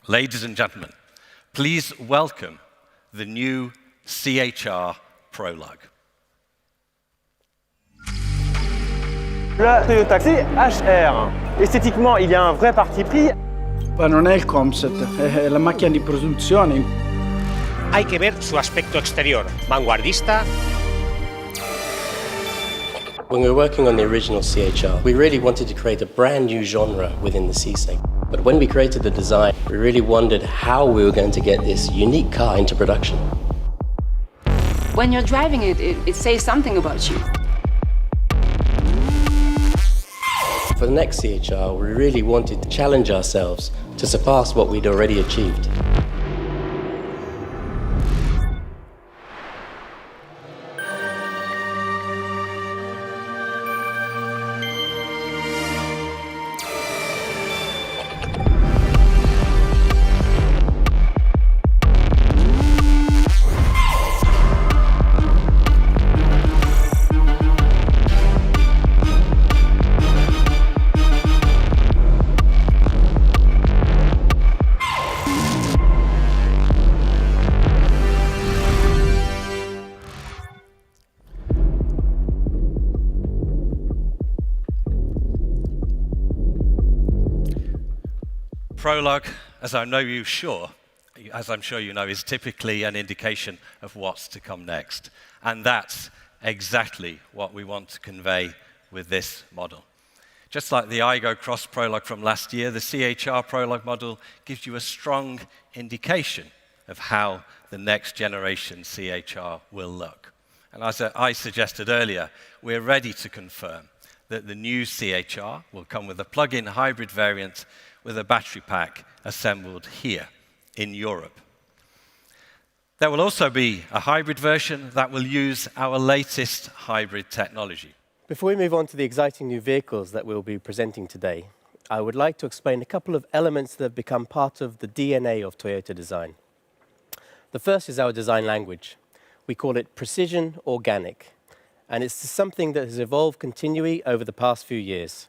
Ladies and gentlemen, please welcome the new CHR Prologue. La Toyota CHR. Esthétiquement, il y a un vrai parti pris. Ma non è il concept, è la macchina di produzione. Hay que ver su aspecto exterior, vanguardista. When we were working on the original CHR, we really wanted to create a brand new genre within the C-segment. But when we created the design, we really wondered how we were going to get this unique car into production. When you're driving it, it says something about you. For the next CHR, we really wanted to challenge ourselves to surpass what we'd already achieved. Prologue, as I'm sure you know, is typically an indication of what's to come next. And that's exactly what we want to convey with this model. Just like the Aygo Cross Prologue from last year, the CHR Prologue model gives you a strong indication of how the next generation CHR will look. And as I suggested earlier, we're ready to confirm that the new CHR will come with a plug-in hybrid variant with a battery pack assembled here in Europe. There will also be a hybrid version that will use our latest hybrid technology. Before we move on to the exciting new vehicles that we'll be presenting today, I would like to explain a couple of elements that have become part of the DNA of Toyota design. The first is our design language. We call it precision organic, and it's something that has evolved continually over the past few years.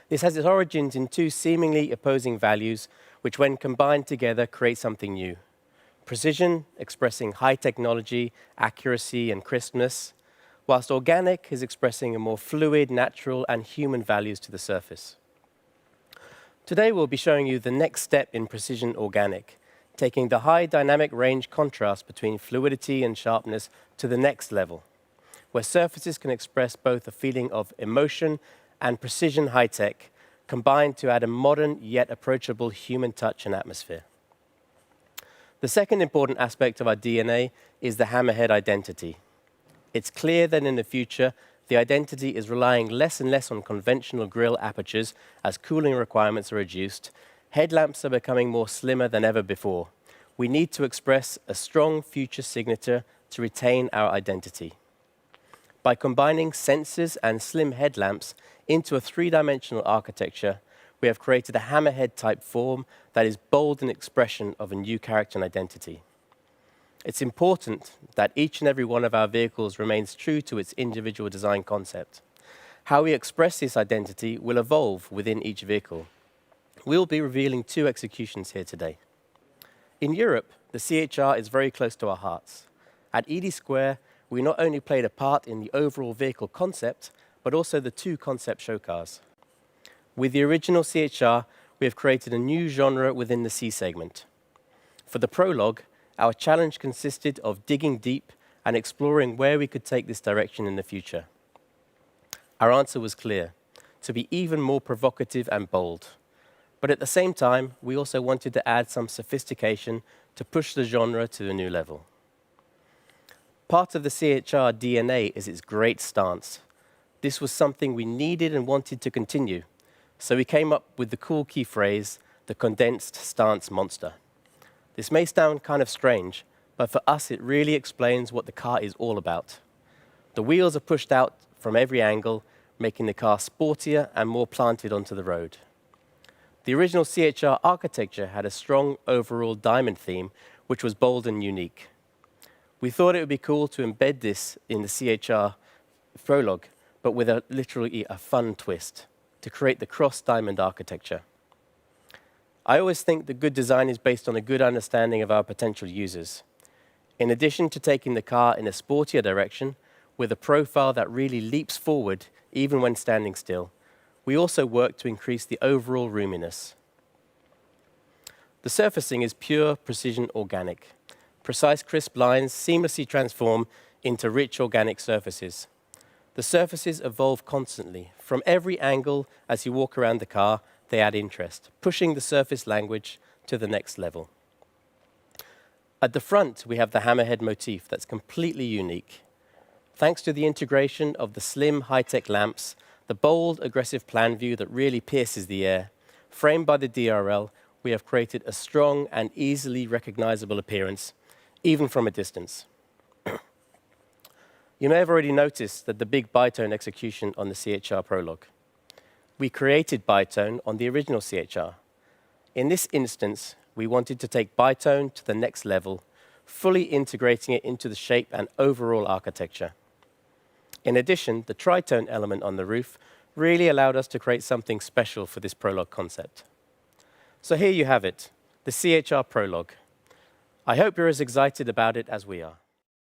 This has its origins in two seemingly opposing values, which when combined together create something new. Precision, expressing high technology, accuracy, and crispness, whilst organic is expressing a more fluid, natural, and human values to the surface. Today we'll be showing you the next step in precision organic, taking the high dynamic range contrast between fluidity and sharpness to the next level, where surfaces can express both a feeling of emotion and precision high-tech, combined to add a modern yet approachable human touch and atmosphere. The second important aspect of our DNA is the Hammerhead identity. It's clear that in the future, the identity is relying less and less on conventional grille apertures as cooling requirements are reduced. Headlamps are becoming more slimmer than ever before. We need to express a strong future signature to retain our identity. By combining sensors and slim headlamps into a three-dimensional architecture, we have created a hammerhead-type form that is bold in expression of a new character and identity. It's important that each and every one of our vehicles remains true to its individual design concept. How we express this identity will evolve within each vehicle. We'll be revealing two executions here today. In Europe, the CHR is very close to our hearts. At ED Square, we not only played a part in the overall vehicle concept, but also the two concept show cars. With the original CHR, we have created a new genre within the C segment. For the Prologue, our challenge consisted of digging deep and exploring where we could take this direction in the future. Our answer was clear: to be even more provocative and bold. But at the same time, we also wanted to add some sophistication to push the genre to a new level. Part of the CHR DNA is its great stance. This was something we needed and wanted to continue, so we came up with the cool key phrase, the condensed stance monster. This may sound kind of strange, but for us it really explains what the car is all about. The wheels are pushed out from every angle, making the car sportier and more planted onto the road. The original CHR architecture had a strong overall diamond theme, which was bold and unique. We thought it would be cool to embed this in the CHR Prologue, but with literally a fun twist, to create the cross diamond architecture. I always think that good design is based on a good understanding of our potential users. In addition to taking the car in a sportier direction, with a profile that really leaps forward even when standing still, we also work to increase the overall roominess. The surfacing is pure precision organic. Precise, crisp lines seamlessly transform into rich organic surfaces. The surfaces evolve constantly. From every angle as you walk around the car, they add interest, pushing the surface language to the next level. At the front, we have the hammerhead motif that's completely unique. Thanks to the integration of the slim, high-tech lamps, the bold, aggressive plan view that really pierces the air, framed by the DRL, we have created a strong and easily recognizable appearance, even from a distance. You may have already noticed that the big bitone execution on the CHR Prologue. We created bitone on the original CHR. In this instance, we wanted to take bitone to the next level, fully integrating it into the shape and overall architecture. In addition, the tritone element on the roof really allowed us to create something special for this Prologue concept. So here you have it, the CHR Prologue. I hope you're as excited about it as we are.